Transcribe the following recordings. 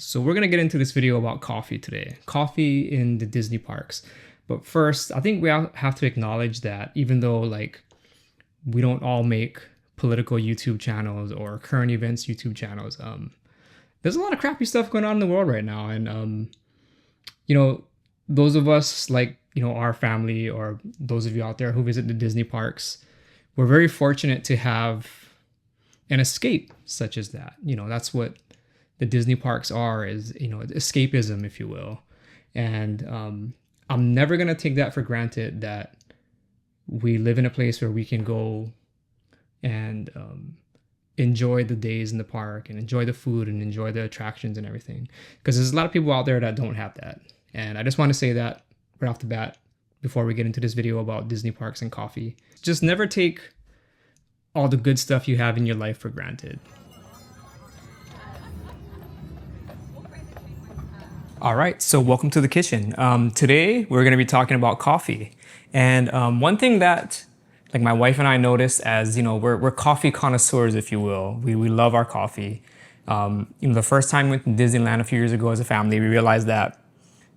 So we're gonna get into this video about coffee today. Coffee in the Disney parks. But first, I think we have to acknowledge that even though we don't all make political YouTube channels or current events YouTube channels, there's a lot of crappy stuff going on in the world right now. And those of us our family or those of you out there who visit the Disney parks, we're very fortunate to have an escape such as that. That's what the Disney parks is escapism, if you will. And I'm never going to take that for granted, that we live in a place where we can go and enjoy the days in the park and enjoy the food and enjoy the attractions and everything. Because there's a lot of people out there that don't have that. And I just want to say that right off the bat before we get into this video about Disney parks and coffee. Just never take all the good stuff you have in your life for granted. All right, so welcome to the kitchen. Today we're going to be talking about coffee, and one thing that my wife and I noticed, as we're coffee connoisseurs, if you will. We love our coffee. The first time we went to Disneyland a few years ago as a family, we realized that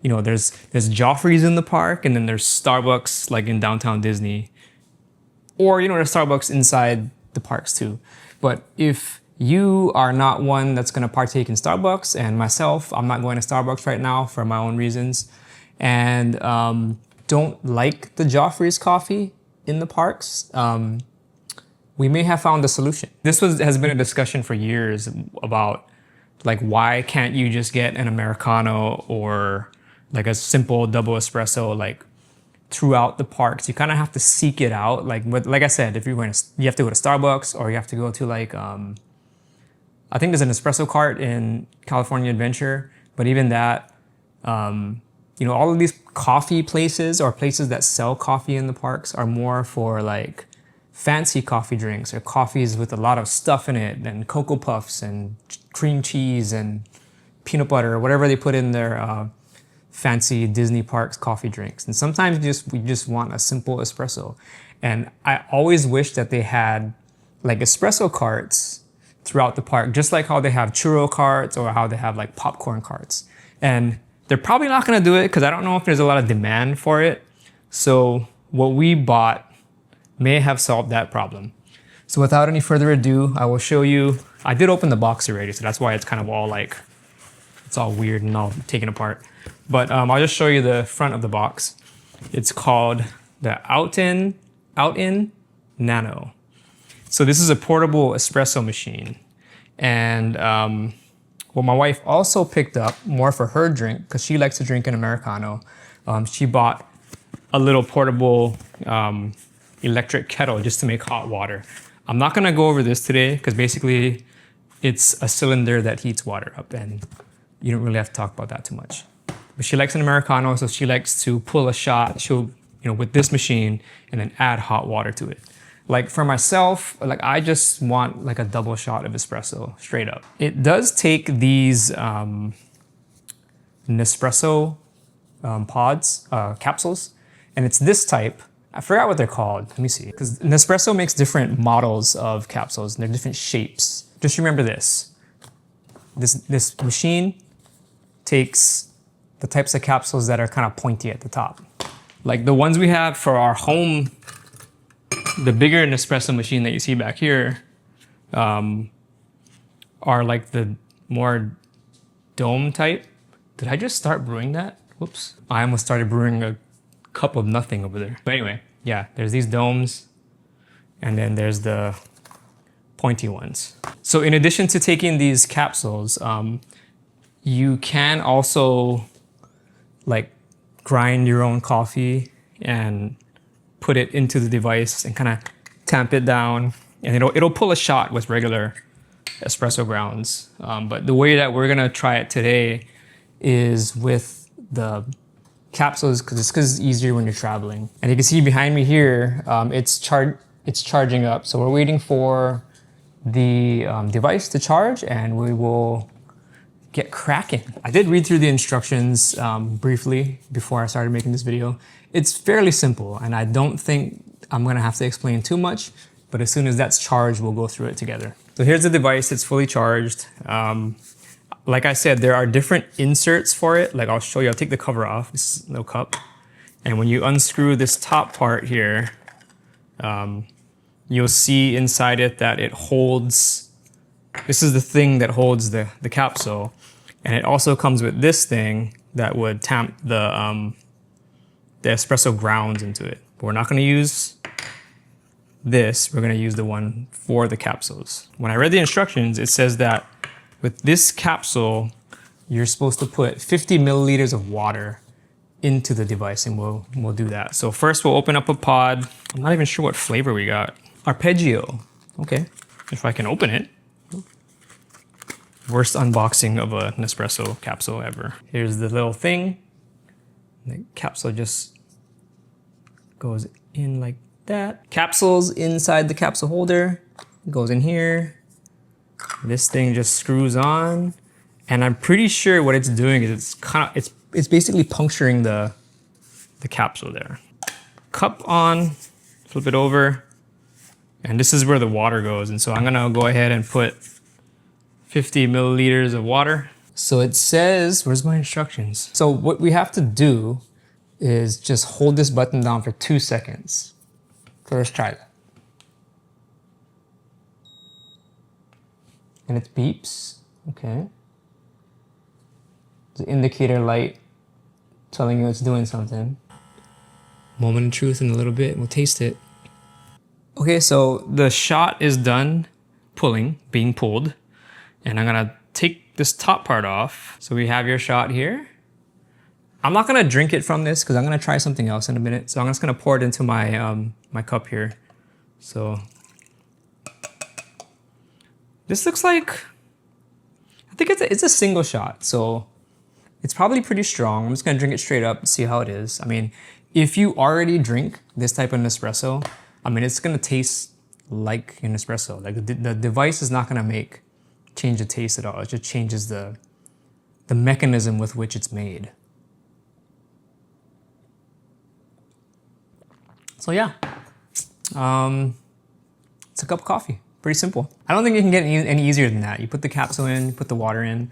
there's Joffrey's in the park, and then there's Starbucks in downtown Disney, or there's Starbucks inside the parks too. But if you are not one that's going to partake in Starbucks, and myself, I'm not going to Starbucks right now for my own reasons, and don't like the Joffrey's coffee in the parks, we may have found a solution. This has been a discussion for years about why can't you just get an Americano or a simple double espresso throughout the parks. You kind of have to seek it out. Like I said, if you're going to, you have to go to Starbucks, or you have to go to I think there's an espresso cart in California Adventure, but even that, all of these coffee places or places that sell coffee in the parks are more for fancy coffee drinks or coffees with a lot of stuff in it, and Cocoa Puffs and cream cheese and peanut butter, or whatever they put in their fancy Disney parks coffee drinks. And sometimes we just want a simple espresso. And I always wish that they had espresso carts throughout the park, just like how they have churro carts or how they have popcorn carts. And they're probably not going to do it because I don't know if there's a lot of demand for it. So what we bought may have solved that problem. So without any further ado, I will show you. I did open the box already, so that's why it's kind of all it's all weird and all taken apart. But I'll just show you the front of the box. It's called the Out-In Nano. So this is a portable espresso machine. And what my wife also picked up, more for her drink, because she likes to drink an Americano, she bought a little portable electric kettle just to make hot water. I'm not gonna go over this today, because basically it's a cylinder that heats water up, and you don't really have to talk about that too much. But she likes an Americano, so she likes to pull a shot, with this machine, and then add hot water to it. For myself, I just want a double shot of espresso, straight up. It does take these Nespresso pods, capsules, and it's this type. I forgot what they're called. Let me see. Because Nespresso makes different models of capsules, and they're different shapes. Just remember this. This machine takes the types of capsules that are kind of pointy at the top. The ones we have for our home. The bigger Nespresso machine that you see back here are the more dome type. Did I just start brewing that? Whoops. I almost started brewing a cup of nothing over there. But anyway, yeah, there's these domes, and then there's the pointy ones. So in addition to taking these capsules, you can also grind your own coffee and put it into the device and kind of tamp it down, and it'll pull a shot with regular espresso grounds. But the way that we're gonna try it today is with the capsules, because it's easier when you're traveling. And you can see behind me here, it's charging up. So we're waiting for the device to charge, and we will get cracking. I did read through the instructions briefly before I started making this video. It's fairly simple, and I don't think I'm gonna have to explain too much, but as soon as that's charged, we'll go through it together. So here's the device, it's fully charged. Like I said, there are different inserts for it. Like I'll show you, I'll take the cover off, this little cup. And when you unscrew this top part here, you'll see inside it that it holds, this is the thing that holds the capsule. And it also comes with this thing that would tamp the espresso grounds into it. But we're not gonna use this, we're gonna use the one for the capsules. When I read the instructions, it says that with this capsule, you're supposed to put 50 milliliters of water into the device, and we'll do that. So first we'll open up a pod. I'm not even sure what flavor we got. Arpeggio, okay, if I can open it. Worst unboxing of a Nespresso capsule ever. Here's the little thing. The capsule just goes in like that. Capsules inside the capsule holder, goes in here. This thing just screws on, and I'm pretty sure what it's doing is it's basically puncturing the capsule there. Cup on, flip it over, and this is where the water goes. And so I'm gonna go ahead and put 50 milliliters of water. So it says, where's my instructions? So what we have to do is just hold this button down for 2 seconds. So let's try that. And it beeps, okay. The indicator light telling you it's doing something. Moment of truth in a little bit, we'll taste it. Okay, so the shot is done being pulled. And I'm gonna take this top part off. So we have your shot here. I'm not gonna drink it from this because I'm gonna try something else in a minute. So I'm just gonna pour it into my, my cup here. So this looks like, I think it's a single shot. So it's probably pretty strong. I'm just gonna drink it straight up and see how it is. I mean, if you already drink this type of Nespresso, I mean, it's gonna taste like an espresso. Like the device is not gonna change the taste at all. It just changes the mechanism with which it's made. So yeah, it's a cup of coffee. Pretty simple. I don't think it can get any easier than that. You put the capsule in, you put the water in.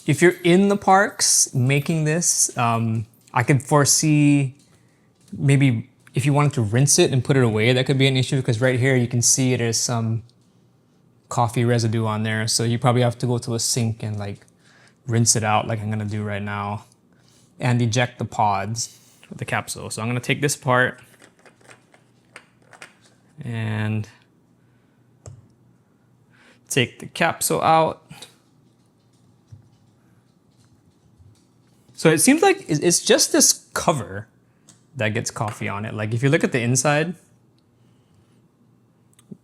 If you're in the parks making this, I could foresee maybe if you wanted to rinse it and put it away, that could be an issue because right here you can see there's some coffee residue on there. So you probably have to go to a sink and like rinse it out like I'm gonna do right now and eject the pods with the capsule. So I'm gonna take this apart and take the capsule out. So it seems like it's just this cover that gets coffee on it. Like if you look at the inside,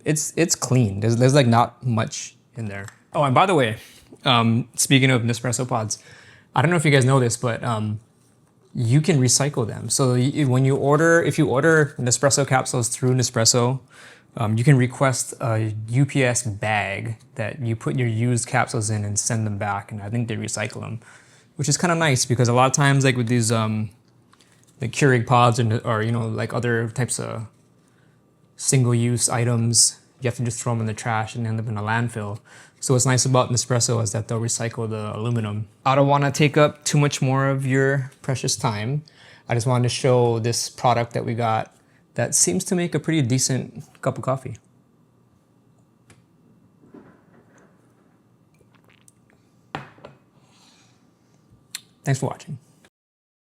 it's clean. There's like not much in there. Oh, and by the way, speaking of Nespresso pods, I don't know if you guys know this, but you can recycle them. So when you order, if you order Nespresso capsules through Nespresso, you can request a UPS bag that you put your used capsules in and send them back. And I think they recycle them, which is kind of nice because a lot of times like with these the Keurig pods or you know, like other types of single-use items, you have to just throw them in the trash and end up in a landfill. So what's nice about Nespresso is that they'll recycle the aluminum. I don't want to take up too much more of your precious time. I just wanted to show this product that we got that seems to make a pretty decent cup of coffee. Thanks for watching.